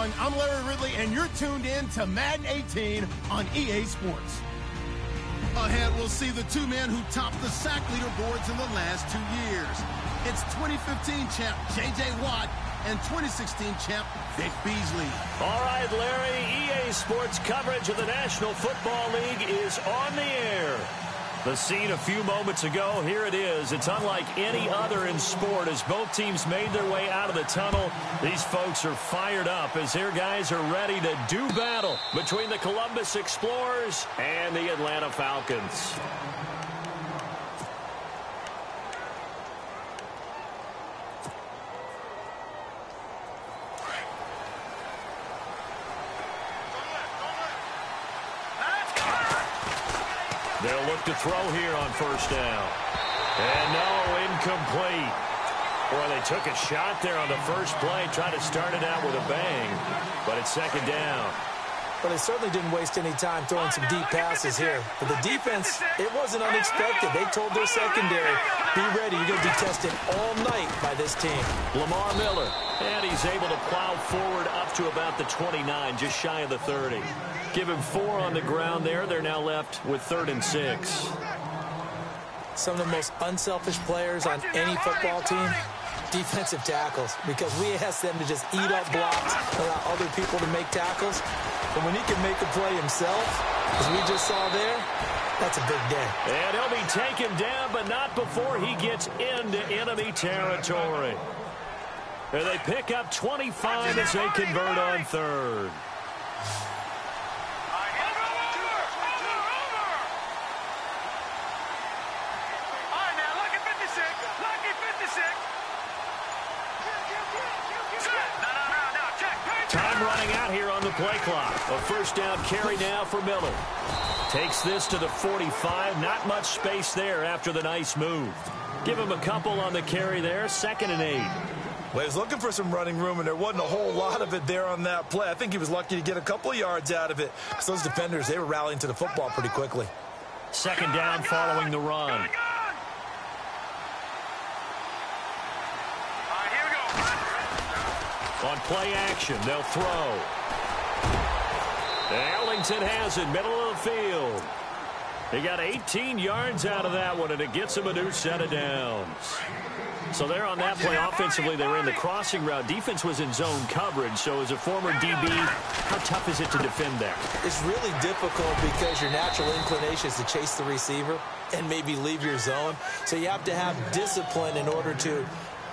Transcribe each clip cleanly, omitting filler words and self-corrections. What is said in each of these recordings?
everyone. I'm Larry Ridley, and you're tuned in to Madden 18 on EA Sports. Ahead, we'll see the two men who topped the sack leaderboards in the last 2 years. It's 2015 champ J.J. Watt and 2016 champ Vic Beasley. All right, Larry, EA Sports coverage of the National Football League is on the air. The scene a few moments ago, here it is. It's unlike any other in sport as both teams made their way out of the tunnel. These folks are fired up as their guys are ready to do battle between the Columbus Explorers and the Atlanta Falcons. They'll look to throw here on first down. And no, incomplete. Boy, they took a shot there on the first play, tried to start it out with a bang, but it's second down. But they certainly didn't waste any time throwing some deep passes here. For the defense, it wasn't unexpected. They told their secondary, be ready, you're going to be tested all night by this team. Lamar Miller, and he's able to plow forward up to about the 29, just shy of the 30. Give him 4 on the ground there. They're now left with 3rd and 6. Some of the most unselfish players on any football team, defensive tackles, because we ask them to just eat up blocks, allow other people to make tackles. And when he can make a play himself, as we just saw there, that's a big day. And he'll be taken down, but not before he gets into enemy territory. And they pick up 25 as they convert on 3rd. Time running out here on the play clock. A first down carry now for Miller. Takes this to the 45. Not much space there after the nice move. Give him a couple on the carry there. 2nd and 8. Well, he was looking for some running room, and there wasn't a whole lot of it there on that play. I think he was lucky to get a couple of yards out of it because those defenders, they were rallying to the football pretty quickly. 2nd down following the run. On play action, they'll throw. Arlington has it, middle of the field. He got 18 yards out of that one, and it gets him a new set of downs. So there on that play, offensively, they ran the crossing route. Defense was in zone coverage, so as a former DB, how tough is it to defend that? It's really difficult because your natural inclination is to chase the receiver and maybe leave your zone. So you have to have discipline in order to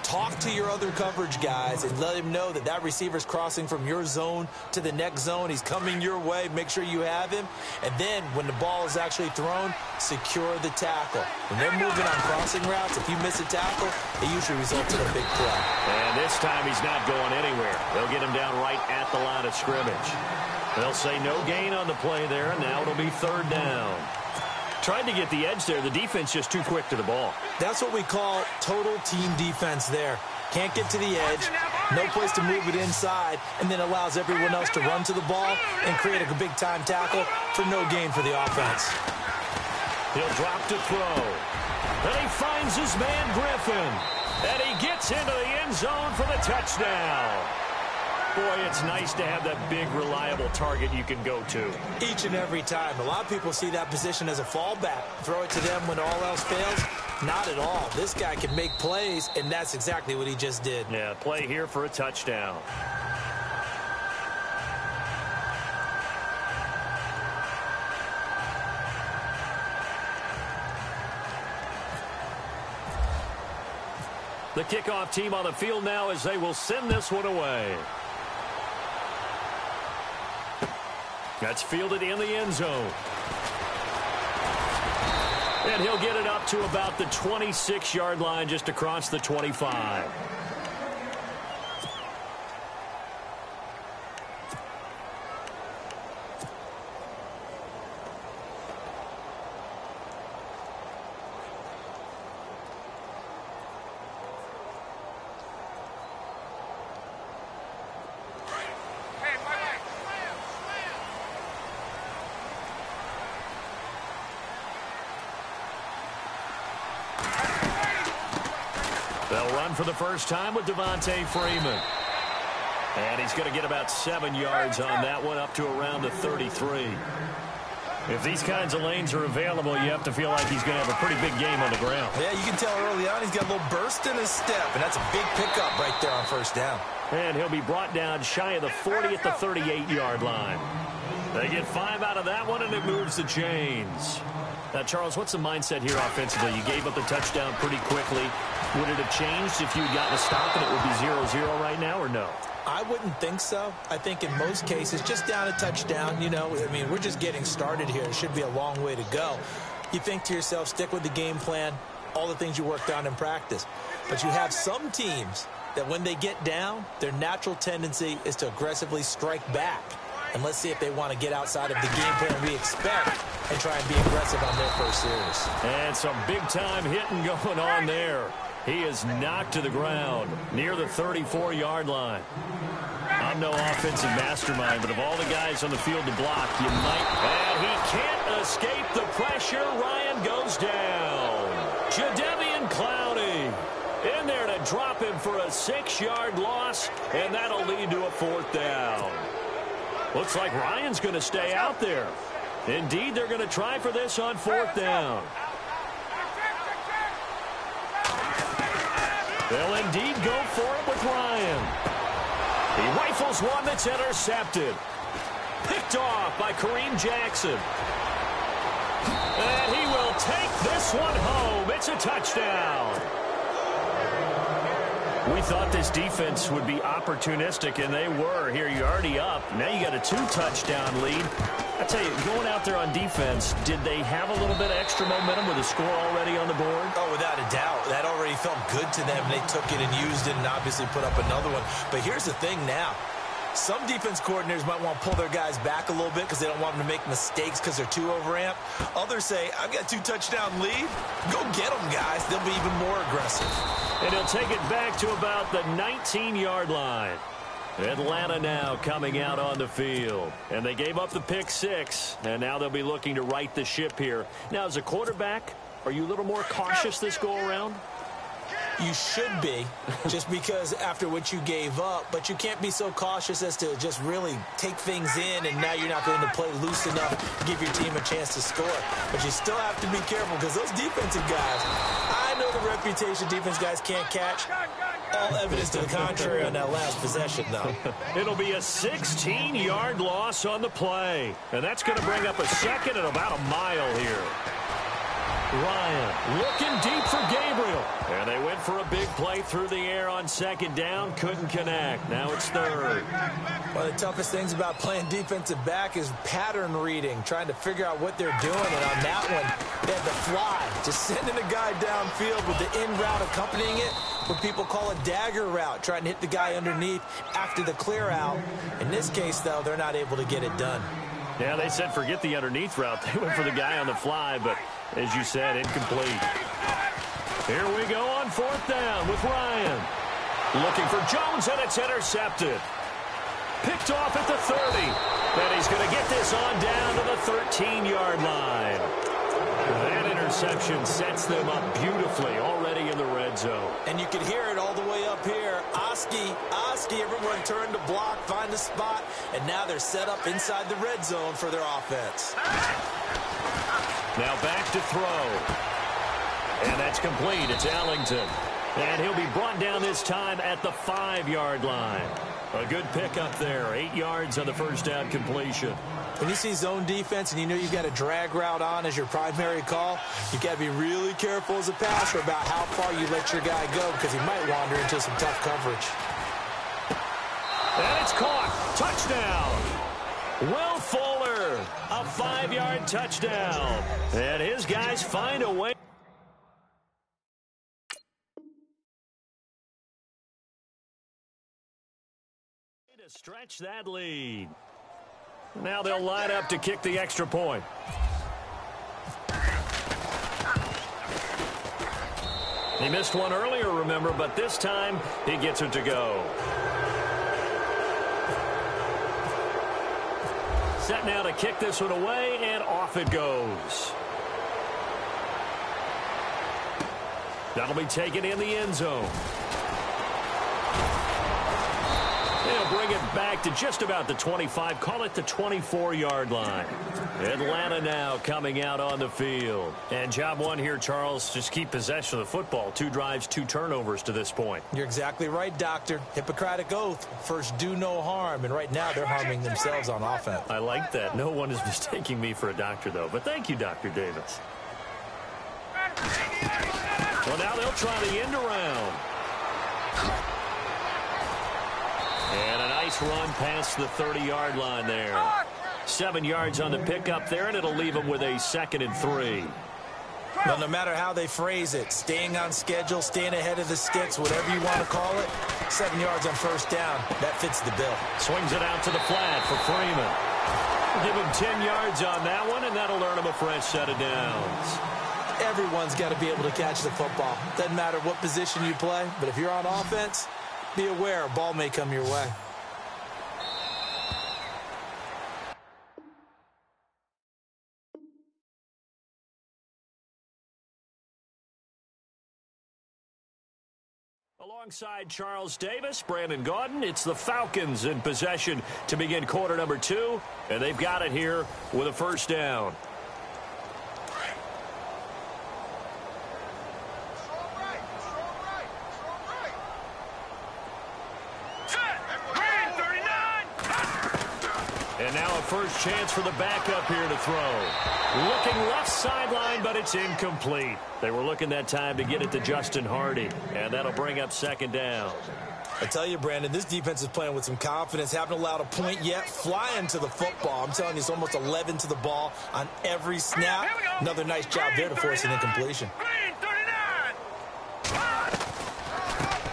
talk to your other coverage guys and let him know that that receiver's crossing from your zone to the next zone. He's coming your way. Make sure you have him. And then when the ball is actually thrown, secure the tackle. When they're moving on crossing routes, if you miss a tackle, it usually results in a big play. And this time he's not going anywhere. They'll get him down right at the line of scrimmage. They'll say no gain on the play there, and now it'll be 3rd down. Tried to get the edge there. The defense just too quick to the ball. That's what we call total team defense there. Can't get to the edge, no place to move it inside, and then allows everyone else to run to the ball and create a big-time tackle for no gain for the offense. He'll drop to throw. And he finds his man Griffin. And he gets into the end zone for the touchdown. Boy, it's nice to have that big, reliable target you can go to. Each and every time. A lot of people see that position as a fallback. Throw it to them when all else fails. Not at all. This guy can make plays, and that's exactly what he just did. Yeah, play here for a touchdown. The kickoff team on the field now as they will send this one away. That's fielded in the end zone. And he'll get it up to about the 26-yard line, just across the 25. They'll run for the first time with Devontae Freeman. And he's going to get about 7 yards on that one, up to around the 33. If these kinds of lanes are available, you have to feel like he's going to have a pretty big game on the ground. Yeah, you can tell early on he's got a little burst in his step, and that's a big pickup right there on first down. And he'll be brought down shy of the 40 at the 38-yard line. They get 5 out of that one, and it moves the chains. Now, Charles, what's the mindset here offensively? You gave up the touchdown pretty quickly. Would it have changed if you had gotten a stop and it would be 0-0 right now, or no? I wouldn't think so. I think in most cases, just down a touchdown, I mean, we're just getting started here. It should be a long way to go. You think to yourself, stick with the game plan, all the things you worked on in practice. But you have some teams that when they get down, their natural tendency is to aggressively strike back. And let's see if they want to get outside of the game plan we expect and try and be aggressive on their first series. And some big-time hitting going on there. He is knocked to the ground near the 34-yard line. I'm no offensive mastermind, but of all the guys on the field to block, you might. And he can't escape the pressure. Ryan goes down. Jadeveon Clowney in there to drop him for a 6-yard loss, and that'll lead to a 4th down. Looks like Ryan's going to stay out there. Indeed, they're going to try for this on 4th down. They'll indeed go for it with Ryan. He rifles one that's intercepted. Picked off by Kareem Jackson. And he will take this one home. It's a touchdown. We thought this defense would be opportunistic, and they were. Here, you're already up. Now you got a 2-touchdown lead. I tell you, going out there on defense, did they have a little bit of extra momentum with a score already on the board? Oh, without a doubt. That already felt good to them. They took it and used it and obviously put up another one. But here's the thing now. Some defense coordinators might want to pull their guys back a little bit because they don't want them to make mistakes because they're too overamped. Others say, I've got a 2-touchdown lead. Go get them, guys. They'll be even more aggressive. And he'll take it back to about the 19-yard line. Atlanta now coming out on the field. And they gave up the pick 6, and now they'll be looking to right the ship here. Now, as a quarterback, are you a little more cautious this go-around? You should be, just because after what you gave up, but you can't be so cautious as to just really take things in, and now you're not going to play loose enough to give your team a chance to score. But you still have to be careful because those defensive guys, I know the reputation defense guys can't catch. All evidence to the contrary on that last possession, though. It'll be a 16-yard loss on the play, and that's going to bring up a second and about a mile here. Ryan looking deep for Gabriel. And they went for a big play through the air on 2nd down. Couldn't connect. Now it's 3rd. One of the toughest things about playing defensive back is pattern reading, trying to figure out what they're doing. And on that one, they had to fly, just sending a guy downfield with the in route accompanying it, what people call a dagger route, trying to hit the guy underneath after the clear out. In this case, though, they're not able to get it done. Yeah, they said forget the underneath route. They went for the guy on the fly, but as you said, incomplete. Here we go on 4th down with Ryan. Looking for Jones, and it's intercepted. Picked off at the 30. And he's going to get this on down to the 13-yard line. That interception sets them up beautifully already in the red zone. And you can hear it all the way up here. Oski, everyone turned to block, find a spot, and now they're set up inside the red zone for their offense. Now back to throw. And that's complete. It's Ellington. And he'll be brought down this time at the 5-yard line. A good pickup there. 8 yards on the first down completion. When you see zone defense and you know you've got a drag route on as your primary call, you've got to be really careful as a passer about how far you let your guy go because he might wander into some tough coverage. And it's caught. Touchdown. Will Fuller, a 5-yard touchdown. And his guys find a way to stretch that lead. Now they'll line up to kick the extra point. He missed one earlier, remember, but this time he gets it to go. Set now to kick this one away, and off it goes. That'll be taken in the end zone. He'll bring it back to just about the 25, call it the 24-yard line. Atlanta now coming out on the field. And job one here, Charles, just keep possession of the football. 2 drives, 2 turnovers to this point. You're exactly right, Doctor. Hippocratic oath. First, do no harm. And right now, they're harming themselves on offense. I like that. No one is mistaking me for a doctor, though. But thank you, Dr. Davis. Well, now they'll try the end around. And a nice run past the 30-yard line there. 7 yards on the pickup there, and it'll leave them with a 2nd and 3. Well, no matter how they phrase it, staying on schedule, staying ahead of the sticks, whatever you want to call it, 7 yards on first down, that fits the bill. Swings it out to the flat for Freeman. Give him 10 yards on that one, and that'll earn him a fresh set of downs. Everyone's got to be able to catch the football. Doesn't matter what position you play, but if you're on offense, be aware a ball may come your way. Alongside Charles Davis, Brandon Gaudin, it's the Falcons in possession to begin quarter number 2, and they've got it here with a first down. And now a first chance for the backup here to throw. Looking left sideline, but it's incomplete. They were looking that time to get it to Justin Hardy, and that'll bring up 2nd down. I tell you, Brandon, this defense is playing with some confidence. Haven't allowed a point yet. Flying to the football. I'm telling you, it's almost 11 to the ball on every snap. Another nice job there to force an incompletion.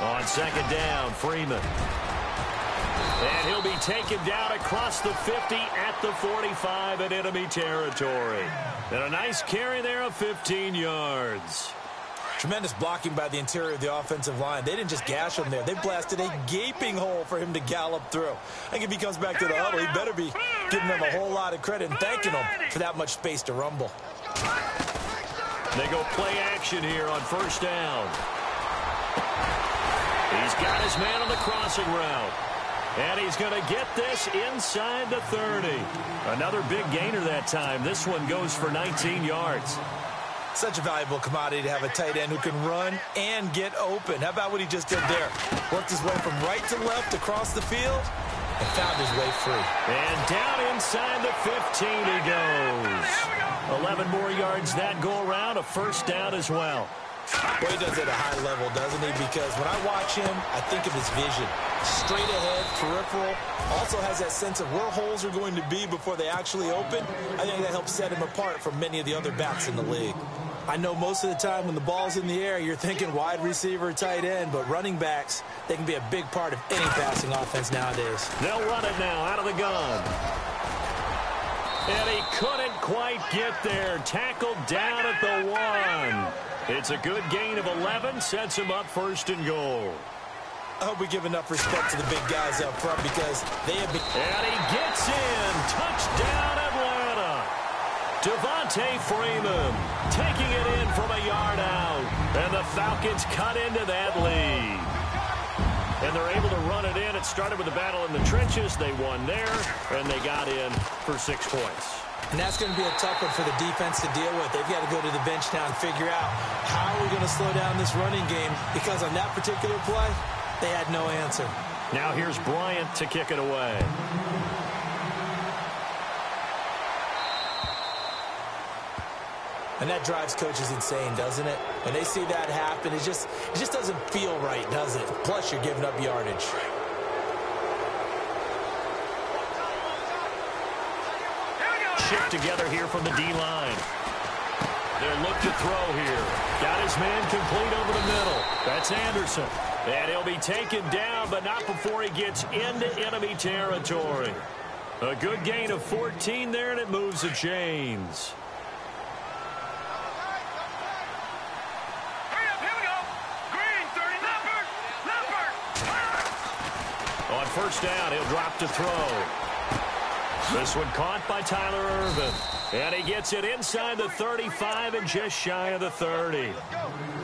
On 2nd down, Freeman. And he'll be taken down across the 50 at the 45 in enemy territory. And a nice carry there of 15 yards. Tremendous blocking by the interior of the offensive line. They didn't just gash him there. They blasted a gaping hole for him to gallop through. I think if he comes back to the huddle, he better be giving them a whole lot of credit and thanking them for that much space to rumble. They go play action here on first down. He's got his man on the crossing route. And he's going to get this inside the 30. Another big gainer that time. This one goes for 19 yards. Such a valuable commodity to have a tight end who can run and get open. How about what he just did there? Worked his way from right to left across the field and found his way free. And down inside the 15 he goes. 11 more yards that go around. A first down as well. Well, he does it at a high level, doesn't he? Because when I watch him, I think of his vision. Straight ahead, peripheral. Also has that sense of where holes are going to be before they actually open. I think that helps set him apart from many of the other backs in the league. I know most of the time when the ball's in the air, you're thinking wide receiver, tight end, but running backs, they can be a big part of any passing offense nowadays. They'll run it now out of the gun. And he couldn't quite get there. Tackled down at the 1. It's a good gain of 11, sets him up 1st and goal. I hope we give enough respect to the big guys up front because they have been... And he gets in. Touchdown, Atlanta. Devontae Freeman taking it in from a yard out. And the Falcons cut into that lead. And they're able to run it in. It started with a battle in the trenches. They won there, and they got in for 6 points. And that's going to be a tough one for the defense to deal with. They've got to go to the bench now and figure out how are we going to slow down this running game, because on that particular play, they had no answer. Now here's Bryant to kick it away. And that drives coaches insane, doesn't it? When they see that happen, it just doesn't feel right, does it? Plus, you're giving up yardage. Shift together here from the D-line. They'll look to throw here. Got his man complete over the middle. That's Anderson. And he'll be taken down, but not before he gets into enemy territory. A good gain of 14 there, and it moves the chains. On first down, he'll drop to throw. This one caught by Tyler Ervin. And he gets it inside the 35 and just shy of the 30.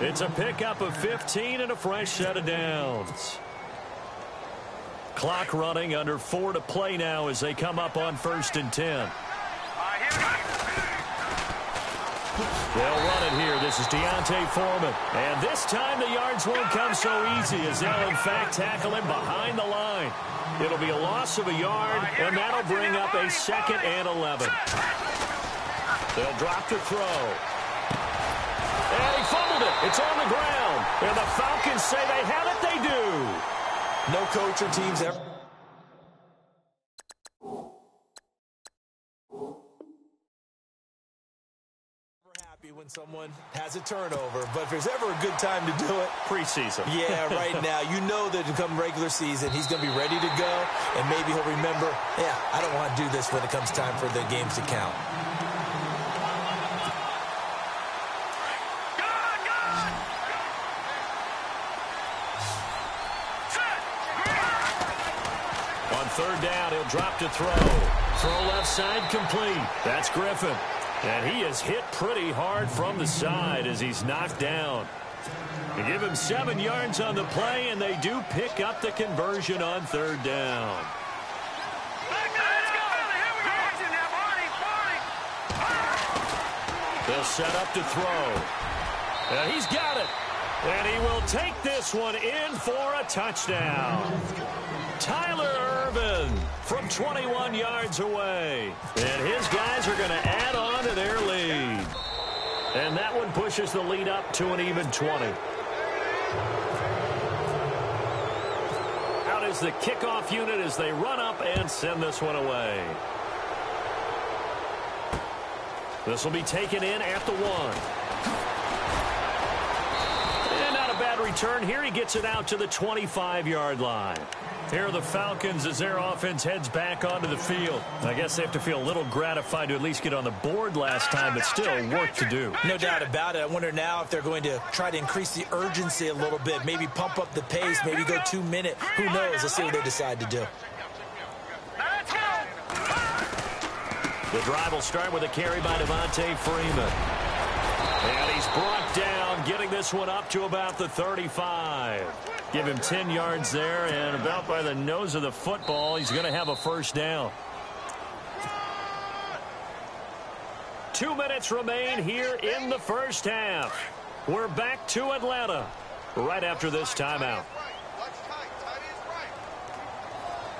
It's a pickup of 15 and a fresh set of downs. Clock running, under 4 to play now as they come up on 1st and 10. They'll run it here. This is Deontay Foreman. And this time the yards won't come so easy as they'll, in fact, tackle him behind the line. It'll be a loss of a yard, and that'll bring up a 2nd and 11. They'll drop to throw. And he fumbled it. It's on the ground. And the Falcons say they have it. They do. No coach or teams ever happy when someone has a turnover, but if there's ever a good time to do it, preseason. Yeah, right now. You know that come regular season, he's going to be ready to go, and maybe he'll remember, yeah, I don't want to do this when it comes time for the games to count. On 3rd down, he'll drop to throw. Throw left side complete. That's Griffin. And he is hit pretty hard from the side as he's knocked down. They give him 7 yards on the play, and they do pick up the conversion on 3rd down. They'll set up to throw. And he's got it. And he will take this one in for a touchdown. Tyler Ervin from 21 yards away. And his guys are going to add on to their lead. And that one pushes the lead up to an even 20. Out is the kickoff unit as they run up and send this one away. This will be taken in at the 1. And not a bad return here. He gets it out to the 25-yard line. Here are the Falcons as their offense heads back onto the field. I guess they have to feel a little gratified to at least get on the board last time, but still work to do. No doubt about it. I wonder now if they're going to try to increase the urgency a little bit, maybe pump up the pace, maybe go 2-minute. Who knows? Let's see what they decide to do. The drive will start with a carry by Devontae Freeman. And he's brought down, getting this one up to about the 35. Give him 10 yards there, and about by the nose of the football, he's going to have a 1st down. 2 minutes remain here in the 1st half. We're back to Atlanta right after this timeout.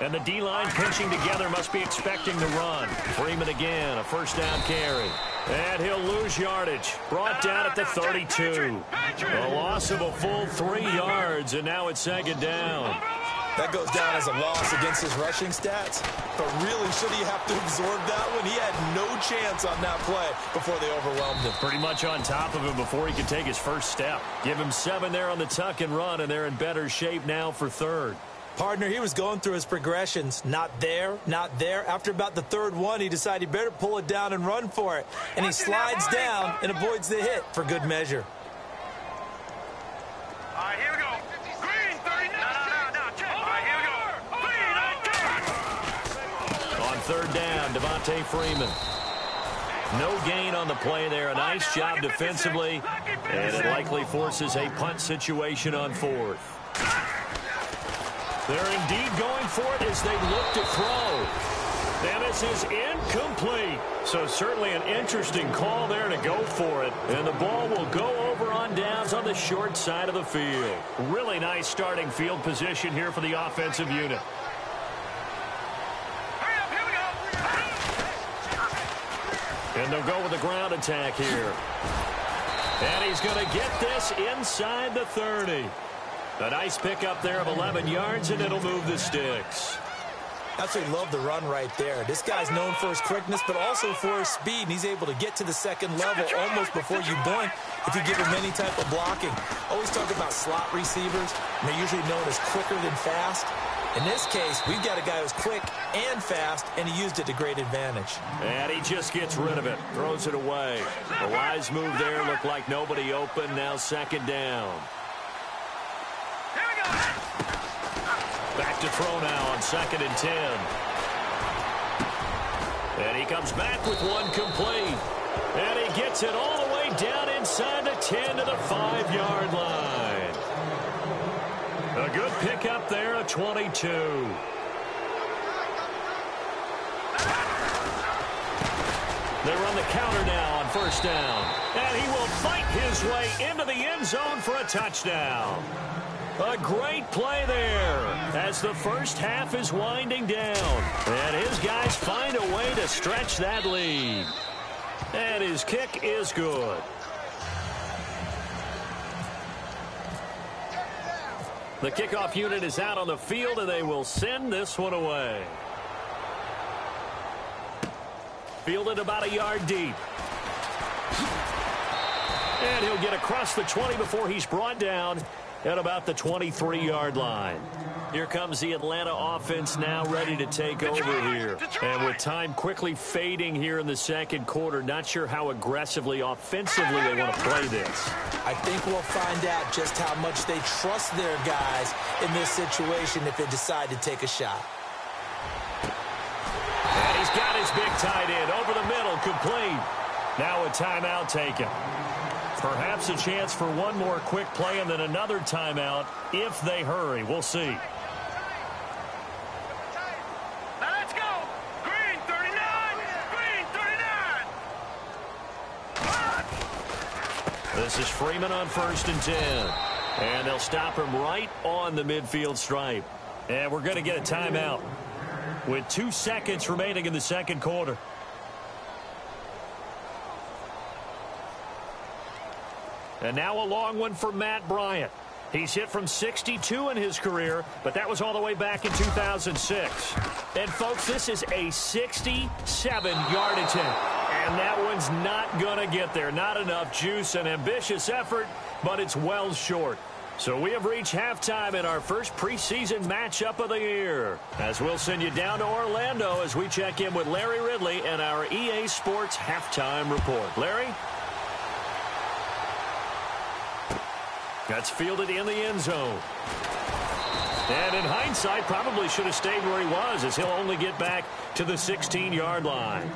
And the D-line pinching together must be expecting the run. Freeman again, a 1st down carry. And he'll lose yardage. Brought down at the 32. A loss of a full 3 yards, and now it's 2nd down. That goes down as a loss against his rushing stats. But really, should he have to absorb that one? He had no chance on that play before they overwhelmed him. Pretty much on top of him before he could take his 1st step. Give him 7 there on the tuck and run, and they're in better shape now for 3rd. Partner, he was going through his progressions. Not there, not there. After about the 3rd one, he decided he better pull it down and run for it. And he slides down and avoids the hit for good measure. All right, here we go. Green, 30. No, check. All right, here we go. Green, On 3rd down, Devontae Freeman. No gain on the play there. A nice job defensively. And it likely forces a punt situation on 4th. They're indeed going for it as they look to throw. And this is incomplete. So certainly an interesting call there to go for it. And the ball will go over on downs on the short side of the field. Really nice starting field position here for the offensive unit. And they'll go with the ground attack here. And he's going to get this inside the 30. A nice pickup there of 11 yards, and it'll move the sticks. Absolutely love the run right there. This guy's known for his quickness, but also for his speed. And he's able to get to the 2nd level almost before you blink if you give him any type of blocking. Always talk about slot receivers. And they're usually known as quicker than fast. In this case, we've got a guy who's quick and fast, and he used it to great advantage. And he just gets rid of it, throws it away. A wise move there, looked like nobody open. Now 2nd down. Back to throw now on 2nd and 10. And he comes back with one complete. And he gets it all the way down inside the 10 to the 5-yard line. A good pickup there, a 22. They run the counter now on first down. And he will fight his way into the end zone for a touchdown. A great play there as the first half is winding down. And his guys find a way to stretch that lead. And his kick is good. The kickoff unit is out on the field, and they will send this one away. Fielded about a yard deep. And he'll get across the 20 before he's brought down at about the 23-yard line. Here comes the Atlanta offense now ready to take over here. And with time quickly fading here in the second quarter, not sure how aggressively, offensively they want to play this. I think we'll find out just how much they trust their guys in this situation if they decide to take a shot. And he's got his big tight end over the middle, complete. Now a timeout taken. Perhaps a chance for one more quick play and then another timeout if they hurry. We'll see. Now let's go. Green 39. Green 39. This is Freeman on 1st and 10. And they'll stop him right on the midfield stripe. And we're going to get a timeout with 2 seconds remaining in the second quarter. And now a long one for Matt Bryant. He's hit from 62 in his career, but that was all the way back in 2006. And, folks, this is a 67-yard attempt. And that one's not going to get there. Not enough juice, an ambitious effort, but it's well short. So we have reached halftime in our first preseason matchup of the year. As we'll send you down to Orlando as we check in with Larry Ridley and our EA Sports Halftime Report. Larry? That's fielded in the end zone. And in hindsight, probably should have stayed where he was as he'll only get back to the 16-yard line.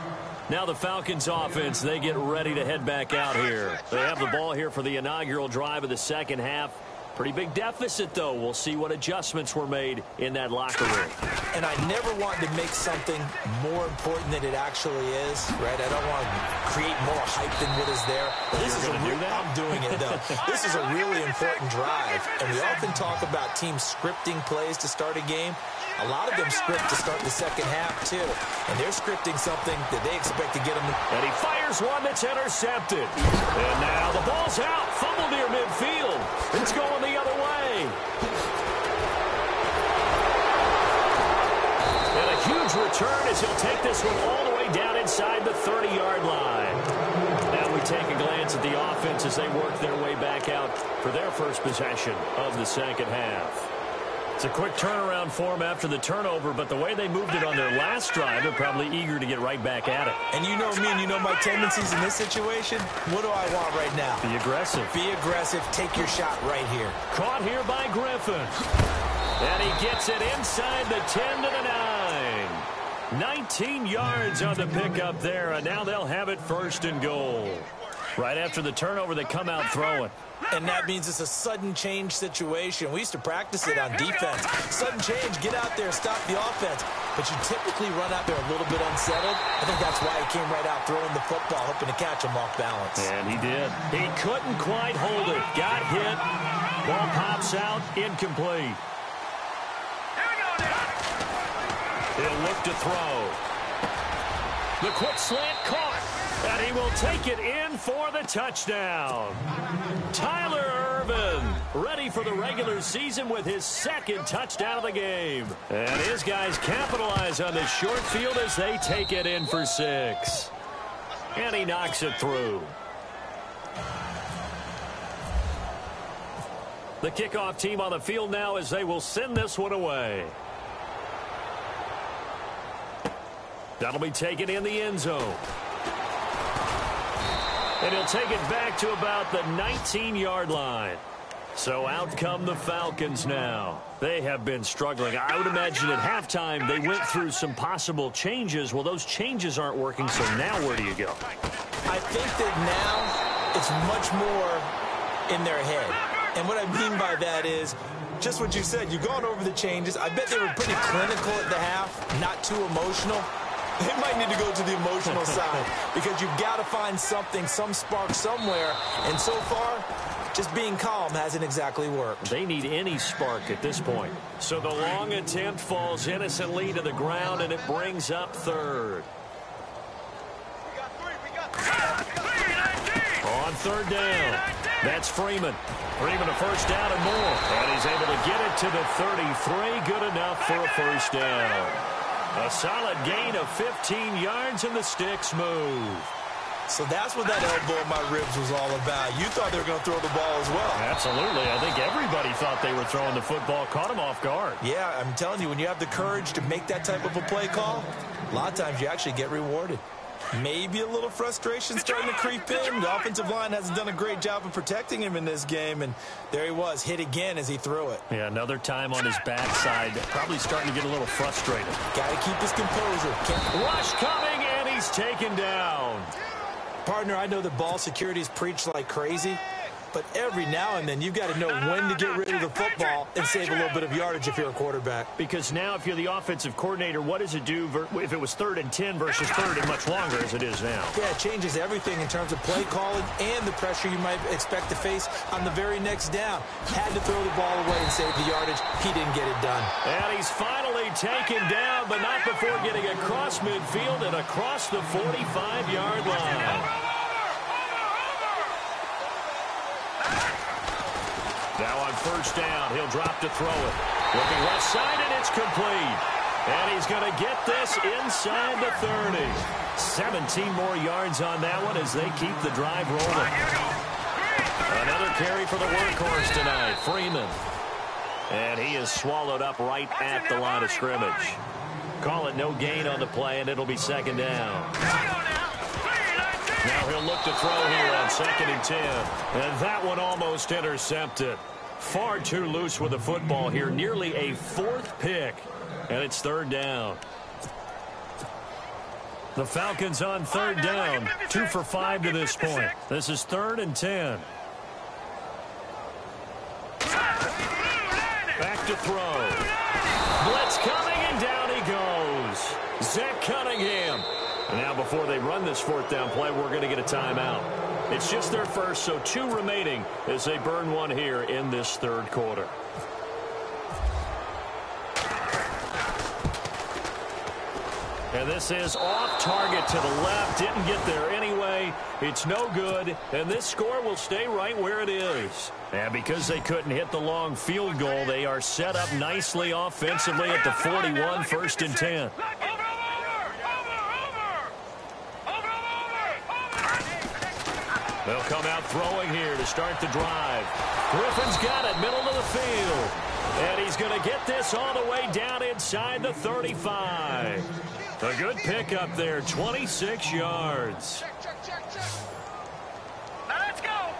Now the Falcons offense, they get ready to head back out here. They have the ball here for the inaugural drive of the second half. Pretty big deficit, though. We'll see what adjustments were made in that locker room. And I never want to make something more important than it actually is, right? I don't want to create more hype than what is there. But this is I'm doing it, though. This is a really important drive. And we often talk about teams scripting plays to start a game. A lot of them script to start the second half, too. And they're scripting something that they expect to get them. And he fires one that's intercepted. And now the ball's out. Fumble near midfield. It's going the other way. And a huge return as he'll take this one all the way down inside the 30-yard line. Now we take a glance at the offense as they work their way back out for their first possession of the second half. It's a quick turnaround for them after the turnover, but the way they moved it on their last drive, they're probably eager to get right back at it. And you know me and you know my tendencies in this situation. What do I want right now? Be aggressive. Be aggressive. Take your shot right here. Caught here by Griffin. And he gets it inside the 10 to the 9. 19 yards on the pickup there, and now they'll have it 1st and goal. Right after the turnover, they come out throwing. And that means it's a sudden change situation. We used to practice it on defense. Sudden change, get out there, stop the offense. But you typically run out there a little bit unsettled. I think that's why he came right out throwing the football, hoping to catch him off balance. And he did. He couldn't quite hold it. Got hit. Ball pops out, incomplete. He'll look to throw. The quick slant caught. And he will take it in for the touchdown. Tyler Ervin ready for the regular season with his 2nd touchdown of the game. And his guys capitalize on this short field as they take it in for 6. And he knocks it through. The kickoff team on the field now as they will send this one away. That'll be taken in the end zone. And he'll take it back to about the 19-yard line. So out come the Falcons now. They have been struggling. I would imagine at halftime they went through some possible changes. Well, those changes aren't working, so now where do you go? I think that now it's much more in their head. And what I mean by that is just what you said. You've gone over the changes. I bet they were pretty clinical at the half, not too emotional. They might need to go to the emotional side because you've got to find something, some spark somewhere. And so far, just being calm hasn't exactly worked. They need any spark at this point. So the long attempt falls innocently to the ground, and it brings up third. On third down, that's Freeman. Freeman a first down and more. And he's able to get it to the 33. Good enough for a first down. A solid gain of 15 yards, and the sticks move. So that's what that elbow in my ribs was all about. You thought they were going to throw the ball as well. Absolutely. I think everybody thought they were throwing the football. Caught him off guard. Yeah, I'm telling you, when you have the courage to make that type of a play call, a lot of times you actually get rewarded. Maybe a little frustration starting to creep in. The offensive line hasn't done a great job of protecting him in this game, and there he was, hit again as he threw it. Yeah, another time on his backside. Probably starting to get a little frustrated. Got to keep his composure. Rush coming, and he's taken down. Partner, I know that ball security is preached like crazy, but every now and then you've got to know when to get rid of the football and save a little bit of yardage if you're a quarterback. Because now if you're the offensive coordinator, what does it do if it was 3rd and 10 versus 3rd and much longer as it is now? Yeah, it changes everything in terms of play calling and the pressure you might expect to face on the very next down. Had to throw the ball away and save the yardage. He didn't get it done. And he's finally taken down, but not before getting across midfield and across the 45-yard line. Now on first down, he'll drop to throw it. Looking left side, and it's complete. And he's going to get this inside the 30. 17 more yards on that one as they keep the drive rolling. Another carry for the workhorse tonight, Freeman. And he is swallowed up right at the line of scrimmage. Call it no gain on the play, and it'll be second down. Now he'll look to throw here on 2nd and 10. And that one almost intercepted. Far too loose with the football here. Nearly a 4th pick. And it's 3rd down. The Falcons on 3rd down. 2 for 5 to this point. This is 3rd and 10. Back to throw. Blitz coming, and down he goes. Zach Cunningham. Now, before they run this 4th down play, we're going to get a timeout. It's just their first, so 2 remaining as they burn one here in this 3rd quarter. And this is off target to the left. Didn't get there anyway. It's no good, and this score will stay right where it is. And because they couldn't hit the long field goal, they are set up nicely offensively at the 41, 1st and 10. They'll come out throwing here to start the drive. Griffin's got it, middle of the field. And he's going to get this all the way down inside the 35. A good pickup there, 26 yards. Let's go.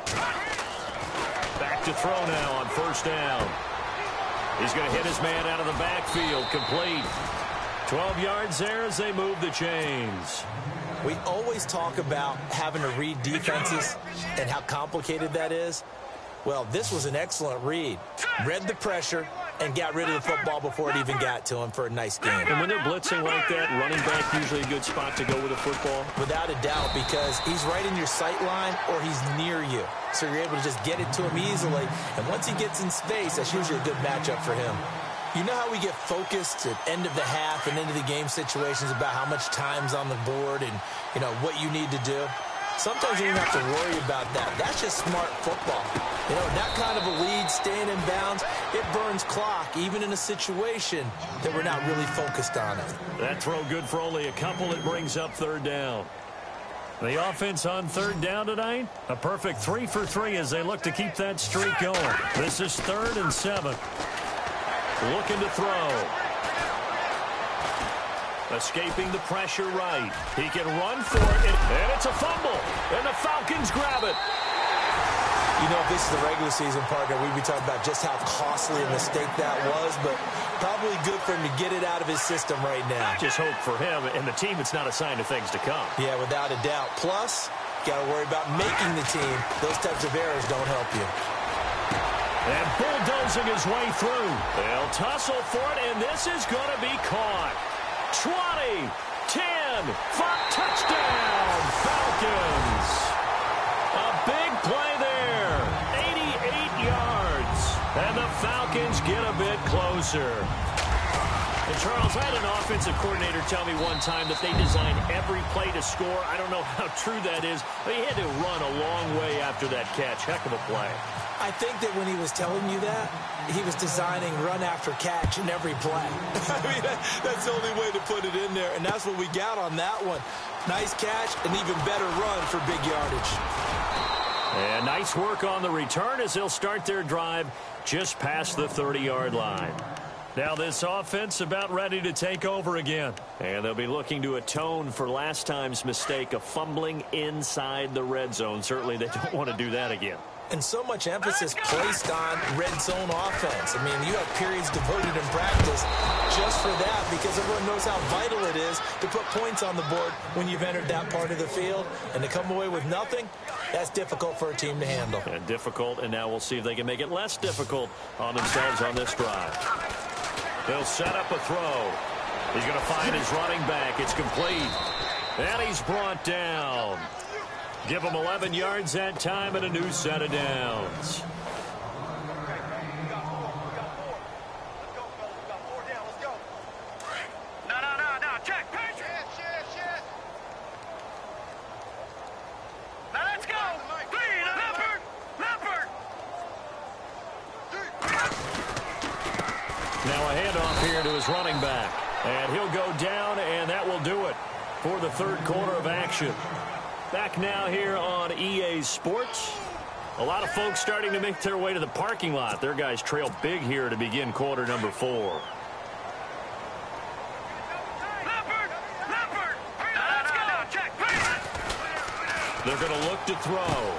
Back to throw now on first down. He's going to hit his man out of the backfield, complete. 12 yards there as they move the chains. We always talk about having to read defenses and how complicated that is. Well, this was an excellent read. Read the pressure and got rid of the football before it even got to him for a nice game. And when they're blitzing like that, running back usually a good spot to go with the football? Without a doubt, because he's right in your sight line or he's near you. So you're able to just get it to him easily. And once he gets in space, that's usually a good matchup for him. You know how we get focused at end of the half and into the game situations about how much time's on the board and, you know, what you need to do? Sometimes you don't have to worry about that. That's just smart football. You know, that kind of a lead, staying in bounds, it burns clock, even in a situation that we're not really focused on it. That throw good for only a couple. It brings up 3rd down. The offense on 3rd down tonight, a perfect 3 for 3 as they look to keep that streak going. This is 3rd and 7. Looking to throw. Escaping the pressure right. He can run for it, and it's a fumble. And the Falcons grab it. You know, if this is the regular season, partner, we'd be talking about just how costly a mistake that was, but probably good for him to get it out of his system right now. Just hope for him and the team it's not a sign of things to come. Yeah, without a doubt. Plus, got to worry about making the team. Those types of errors don't help you. And bulldozing his way through. They'll tussle for it, and this is going to be caught. 20, 10, 5, touchdown, Falcons. A big play there, 88 yards. And the Falcons get a bit closer. And Charles, I had an offensive coordinator tell me one time that they design every play to score. I don't know how true that is, but he had to run a long way after that catch. Heck of a play. I think that when he was telling you that, he was designing run after catch in every play. I mean, that's the only way to put it in there, and that's what we got on that one. Nice catch, an even better run for big yardage. And nice work on the return as they'll start their drive just past the 30-yard line. Now this offense about ready to take over again. And they'll be looking to atone for last time's mistake of fumbling inside the red zone. Certainly they don't want to do that again. And so much emphasis placed on red zone offense. I mean, you have periods devoted in practice just for that because everyone knows how vital it is to put points on the board when you've entered that part of the field. And to come away with nothing, that's difficult for a team to handle. And difficult, and now we'll see if they can make it less difficult on themselves on this drive. They'll set up a throw. He's going to find his running back. It's complete. And he's brought down. Give him 11 yards that time and a new set of downs. No, check. Now let's go. Clean, Leopard. Now a handoff here to his running back. And he'll go down, and that will do it for the third quarter of action. Back now here on EA Sports. A lot of folks starting to make their way to the parking lot. Their guys trail big here to begin quarter number 4. Leopard. Now let's go. Check. They're going to look to throw.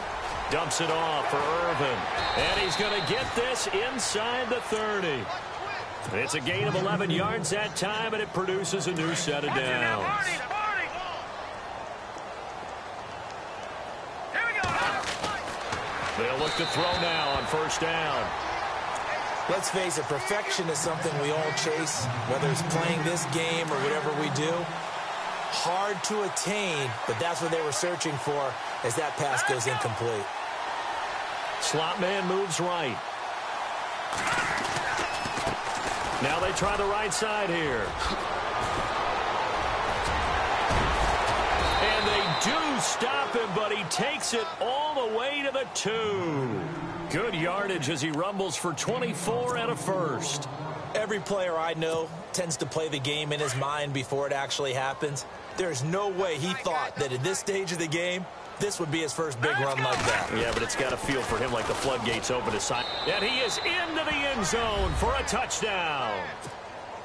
Dumps it off for Irvin. And he's going to get this inside the 30. It's a gain of 11 yards that time, and it produces a new set of downs. They'll look to throw now on first down. Let's face it, perfection is something we all chase, whether it's playing this game or whatever we do. Hard to attain, but that's what they were searching for as that pass goes incomplete. Slot man moves right. Now they try the right side here. And they do stop him, but he takes it all the way to the 2. Good yardage as he rumbles for 24 and a first. Every player I know tends to play the game in his mind before it actually happens. There's no way he thought that at this stage of the game, this would be his first big run like that. Yeah, but it's got to feel for him like the floodgates open his side. And he is into the end zone for a touchdown.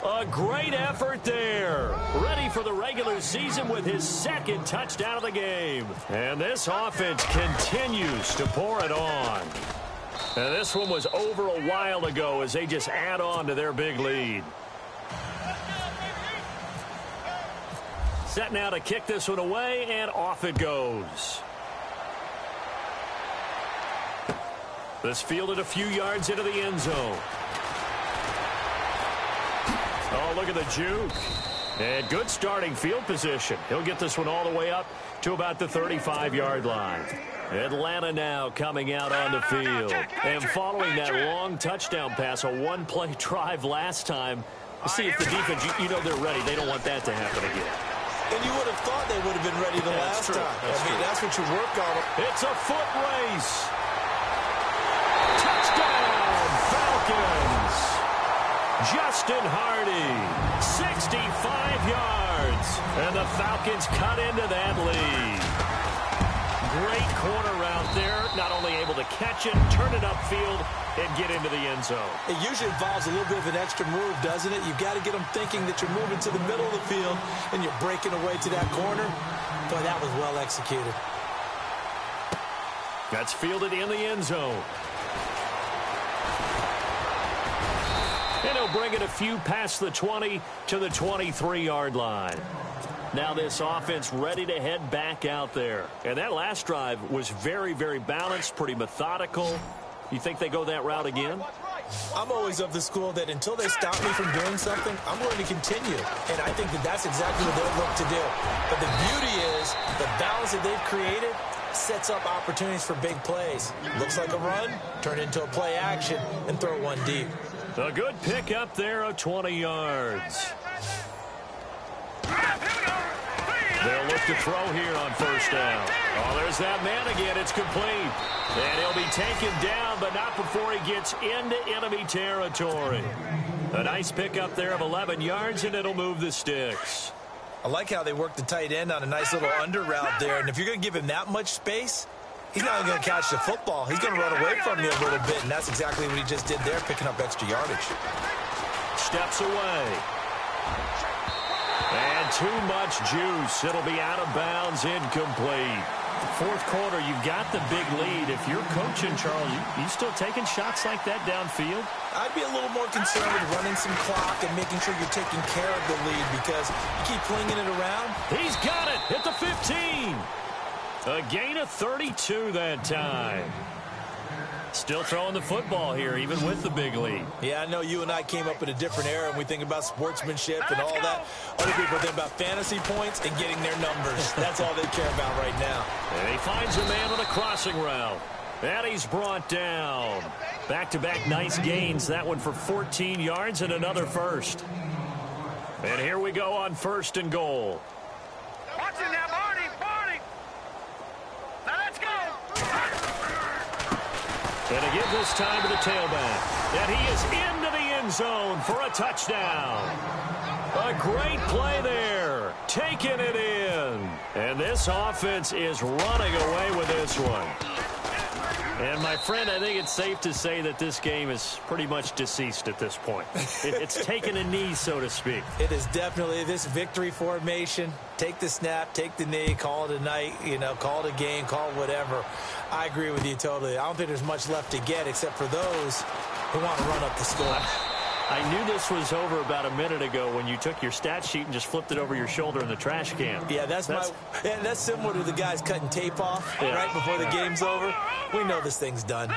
A great effort there. Ready for the regular season with his second touchdown of the game. And this offense continues to pour it on. And this one was over a while ago as they just add on to their big lead. Set now to kick this one away, and off it goes. This fielded a few yards into the end zone. Oh, look at the juke. And good starting field position. He'll get this one all the way up to about the 35-yard line. Atlanta now coming out on the field. And following that long touchdown pass, a one-play drive last time. See if the defense, you know they're ready. They don't want that to happen again. And you would have thought they would have been ready the last time. That's what you work on. It's a foot race. Touchdown, Falcons. Justin Hardy, 65 yards. And the Falcons cut into that lead. Great corner route there. Not only able to catch it, turn it upfield, and get into the end zone. It usually involves a little bit of an extra move, doesn't it? You've got to get them thinking that you're moving to the middle of the field and you're breaking away to that corner. Boy, that was well executed. That's fielded in the end zone. And he'll bring it a few past the 20 to the 23-yard line. Now this offense ready to head back out there. And that last drive was very, very balanced, pretty methodical. You think they go that route again? I'm always of the school that until they stop me from doing something, I'm going to continue. And I think that that's exactly what they'll look to do. But the beauty is the balance that they've created sets up opportunities for big plays. Looks like a run, turn into a play action, and throw one deep. A good pick up there of 20 yards. They'll look to throw here on first down. Oh, there's that man again. It's complete. And he'll be taken down, but not before he gets into enemy territory. A nice pickup there of 11 yards, and it'll move the sticks. I like how they work the tight end on a nice little under route there. And if you're going to give him that much space, he's not going to catch the football. He's going to run away from you a little bit, and that's exactly what he just did there, picking up extra yardage. Steps away. And too much juice. It'll be out of bounds, incomplete. Fourth quarter, you've got the big lead. If you're coaching, Charles, you still taking shots like that downfield? I'd be a little more concerned with running some clock and making sure you're taking care of the lead because you keep flinging it around. He's got it at the 15. A gain of 32 that time. Still throwing the football here, even with the big lead. Yeah, I know you and I came up in a different era and we think about sportsmanship and all that. Other people think about fantasy points and getting their numbers. That's all they care about right now. And he finds a man on a crossing route. And he's brought down. Back-to-back nice gains. That one for 14 yards and another first. And here we go on first and goal. Watch it now, Barney. Now let's go. And to give this time to the tailback. And he is into the end zone for a touchdown. A great play there. Taking it in. And this offense is running away with this one. And, my friend, I think it's safe to say that this game is pretty much deceased at this point. It's taken a knee, so to speak. It is definitely this victory formation. Take the snap, take the knee, call it a night, call it a game, call it whatever. I agree with you totally. I don't think there's much left to get except for those who want to run up the score. I knew this was over about a minute ago when you took your stat sheet and just flipped it over your shoulder in the trash can. Yeah, that's similar to the guys cutting tape off right before the game's over. We know this thing's done.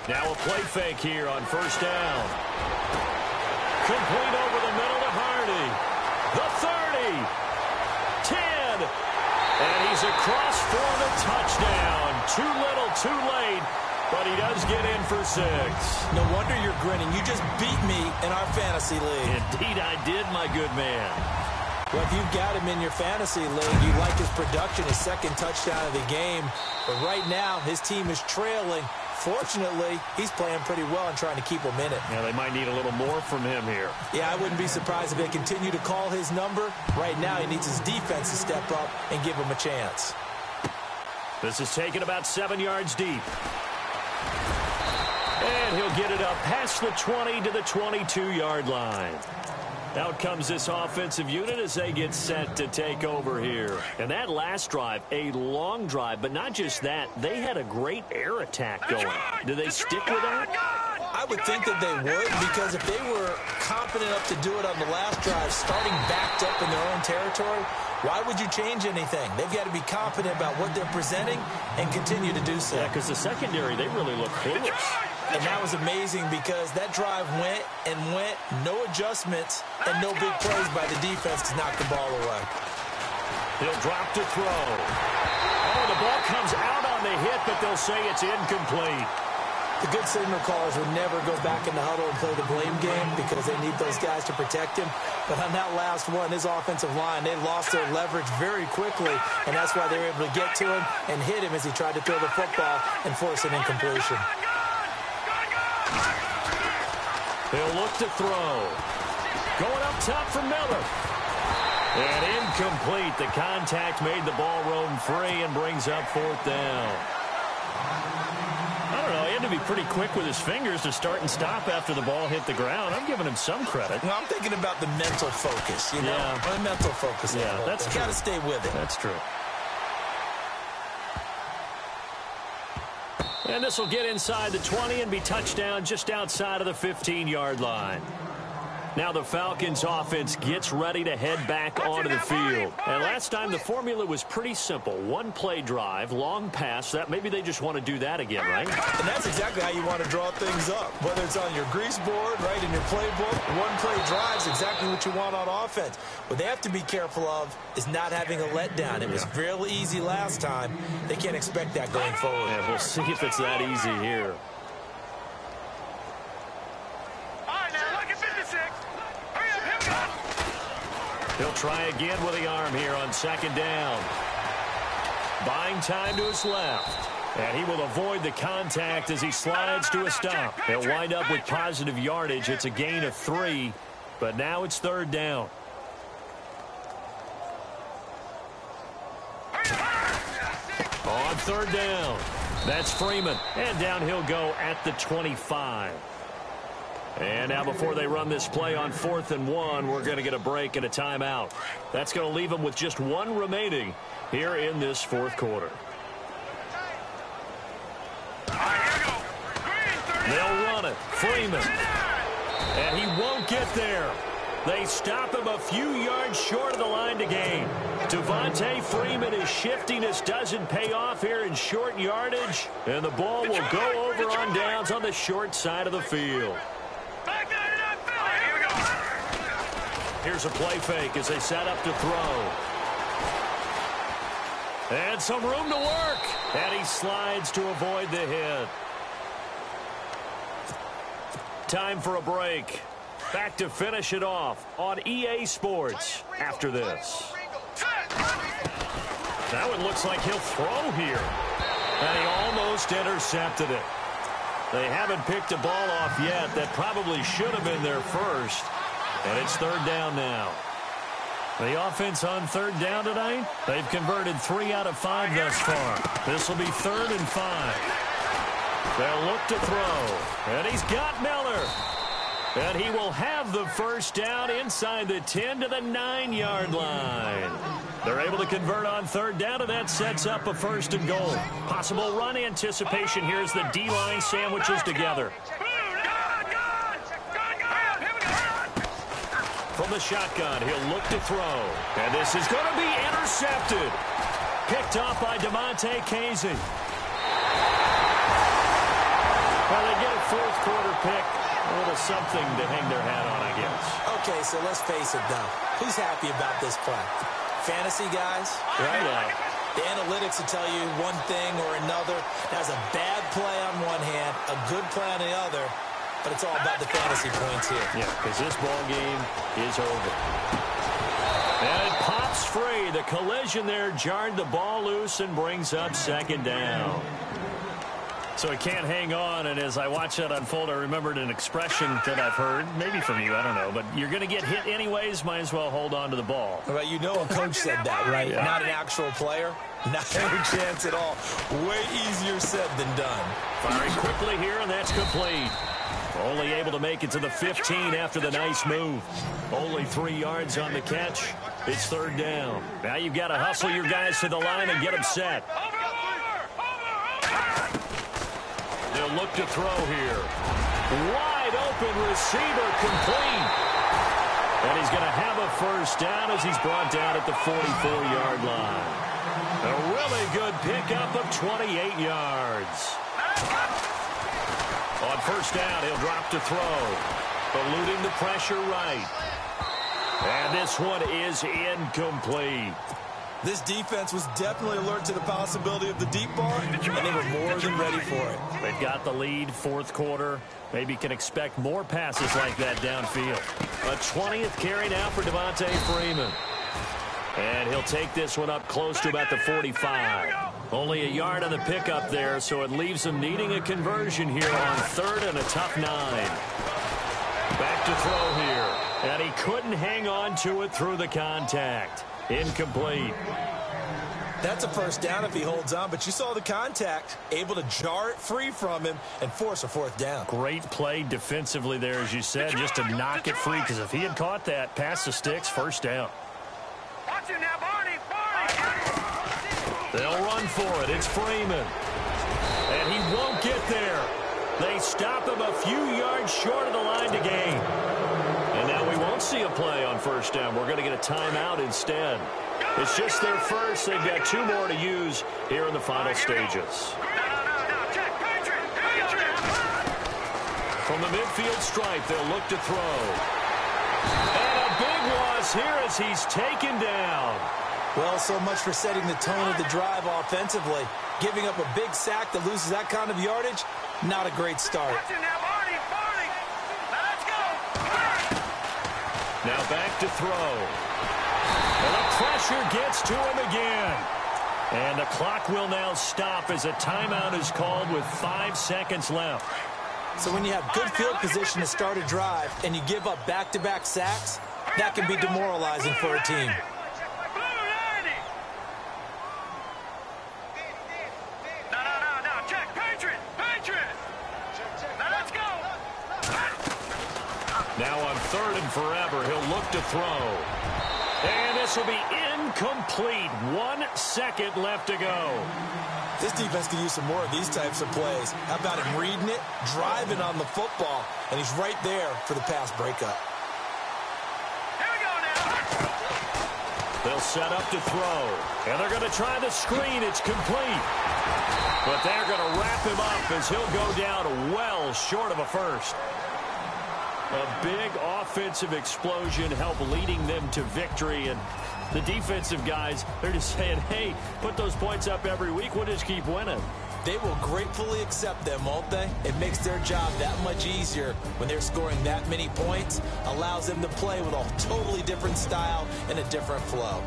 Now a play fake here on first down. Complete over the middle to Hardy. The 30. 10. And he's across for the touchdown. Too little, too late. But he does get in for 6. No wonder you're grinning. You just beat me in our fantasy league. Indeed I did, my good man. Well, if you've got him in your fantasy league, you like his production, his second touchdown of the game. But right now, his team is trailing. Fortunately, he's playing pretty well and trying to keep him in it. Yeah, they might need a little more from him here. Yeah, I wouldn't be surprised if they continue to call his number. Right now, he needs his defense to step up and give him a chance. This is taken about 7 yards deep. And he'll get it up past the 20 to the 22-yard line. Out comes this offensive unit as they get set to take over here. And that last drive, a long drive, but not just that. They had a great air attack going. Do they stick with that? I would think that they would, because if they were confident enough to do it on the last drive, starting backed up in their own territory, why would you change anything? They've got to be confident about what they're presenting and continue to do so. Yeah, because the secondary, they really look clueless. And that was amazing because that drive went and went, no adjustments, and no big plays by the defense to knock the ball away. He'll drop to throw. Oh, the ball comes out on the hit, but they'll say it's incomplete. The good signal callers would never go back in the huddle and play the blame game because they need those guys to protect him. But on that last one, his offensive line, they lost their leverage very quickly, and that's why they were able to get to him and hit him as he tried to throw the football and force an incompletion. They'll look to throw. Going up top for Miller. And incomplete. The contact made the ball roam free and brings up fourth down. I don't know. He had to be pretty quick with his fingers to start and stop after the ball hit the ground. I'm giving him some credit. Well, I'm thinking about the mental focus, Yeah. The mental focus. Yeah, that's true. Got to stay with it. That's true. And this will get inside the 20 and be touchdown just outside of the 15-yard line. Now the Falcons offense gets ready to head back onto the field. And last time the formula was pretty simple. One play drive, long pass. That maybe they just want to do that again, right? And that's exactly how you want to draw things up. Whether it's on your grease board, right, in your playbook, one play drive is exactly what you want on offense. What they have to be careful of is not having a letdown. It was real easy last time. They can't expect that going forward. And we'll see if it's that easy here. He'll try again with the arm here on second down. Buying time to his left. And he will avoid the contact as he slides to a stop. He'll wind up with positive yardage. It's a gain of 3, but now it's third down. On third down, that's Freeman. And down he'll go at the 25. And now before they run this play on 4th and 1, we're going to get a break and a timeout. That's going to leave them with just 1 remaining here in this fourth quarter. They'll run it. Freeman. And he won't get there. They stop him a few yards short of the line to gain. Devontae Freeman is shifting. This doesn't pay off here in short yardage. And the ball will go over on downs on the short side of the field. Here's a play fake as they set up to throw. And some room to work. And he slides to avoid the hit. Time for a break. Back to finish it off on EA Sports after this. Now it looks like he'll throw here. And he almost intercepted it. They haven't picked a ball off yet. That probably should have been their first. And it's third down now. The offense on third down tonight, they've converted 3 out of 5 thus far. This will be 3rd and 5. They'll look to throw. And he's got Miller. And he will have the first down inside the 10 to the 9-yard line. They're able to convert on third down, and that sets up a 1st and goal. Possible run anticipation here as the D-line sandwiches together. From the shotgun, he'll look to throw. And this is going to be intercepted. Picked off by DeMonte Casey. Well, they get a fourth quarter pick. A little something to hang their hat on, I guess. Okay, so let's face it, though. Who's happy about this play? Fantasy guys? Right. The analytics will tell you one thing or another. That's a bad play on one hand, a good play on the other. But it's all about the fantasy points here. Yeah, because this ball game is over. And it pops free. The collision there jarred the ball loose and brings up second down. So he can't hang on, and as I watch that unfold, I remembered an expression that I've heard, maybe from you, I don't know, but you're going to get hit anyways, might as well hold on to the ball. Well, you know a coach said that, right? Yeah. Not an actual player. Not any chance at all. Way easier said than done. Firing quickly here, and that's complete. Only able to make it to the 15 after the nice move. Only 3 yards on the catch. It's third down. Now you've got to hustle your guys to the line and get them set. They'll look to throw here. Wide open receiver complete. And he's going to have a first down as he's brought down at the 44-yard line. A really good pickup of 28 yards. On first down, he'll drop to throw. Eluding the pressure right. And this one is incomplete. This defense was definitely alert to the possibility of the deep ball, and they were more than ready for it. They've got the lead, fourth quarter. Maybe can expect more passes like that downfield. A 20th carry now for Devontae Freeman. And he'll take this one up close to about the 45. Only a yard on the pickup there, so it leaves him needing a conversion here on third and a tough 9. Back to throw here. And he couldn't hang on to it through the contact. Incomplete. That's a first down if he holds on, but you saw the contact, able to jar it free from him and force a fourth down. Great play defensively there, as you said, just to knock it free, because if he had caught that, past the sticks, first down. Watch it now, Barney! Barney! They'll run for it. It's Freeman. And he won't get there. They stop him a few yards short of the line to gain. And now won't see a play on first down. We're going to get a timeout instead. It's just their first. They've got 2 more to use here in the final stages. From the midfield stripe, they'll look to throw. And a big loss here as he's taken down. Well, so much for setting the tone of the drive offensively. Giving up a big sack that loses that kind of yardage, not a great start. Now back to throw. And the pressure gets to him again. And the clock will now stop as a timeout is called with 5 seconds left. So when you have good field position to start a drive and you give up back-to-back sacks, that can be demoralizing for a team. Now on 3rd and forever, he'll look to throw. And this will be incomplete. 1 second left to go. This defense could use some more of these types of plays. How about him reading it, driving on the football, and he's right there for the pass breakup. Here we go now. They'll set up to throw. And they're going to try the screen. It's complete. But they're going to wrap him up as he'll go down well short of a first. A big offensive explosion helped leading them to victory. And the defensive guys, they're just saying, hey, put those points up every week. We'll just keep winning. They will gratefully accept them, won't they? It makes their job that much easier when they're scoring that many points. Allows them to play with a totally different style and a different flow.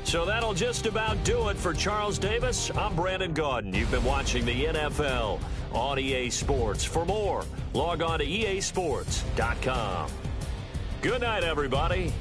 So that'll just about do it for Charles Davis. I'm Brandon Gaudin. You've been watching the NFL on EA Sports. For more, log on to easports.com. Good night, everybody.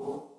you.